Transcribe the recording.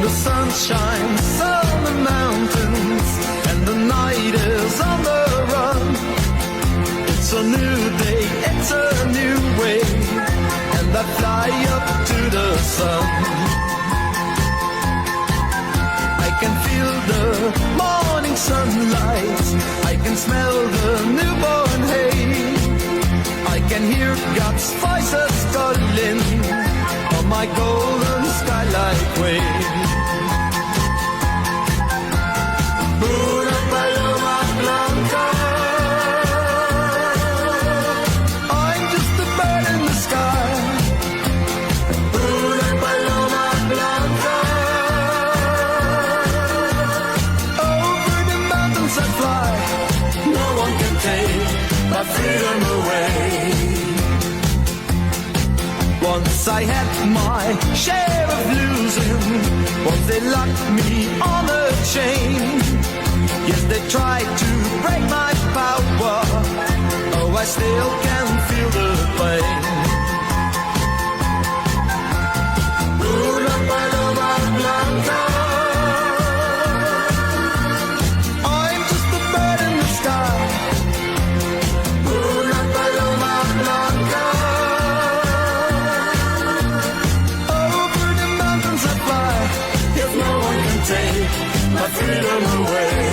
the sun shines on the mountains and the night is on the run. It's a new day, it's a new way, and I fly up to the sun. I can feel the morning sunlight, I can smell the newborn hay, I can hear God's voices calling on my golden skylight way. Una paloma blanca, I'm just a bird in the sky. Una paloma blanca, over the mountains I fly. No one can take my freedom away. Once I had my share of losing, once they locked me on a chain. Yes, they tried to break my power, oh, I still can feel the pain. Una paloma blanca, I'm just a bird in the sky. Una paloma blanca, over the mountains I fly. Yes, no one can take my freedom away.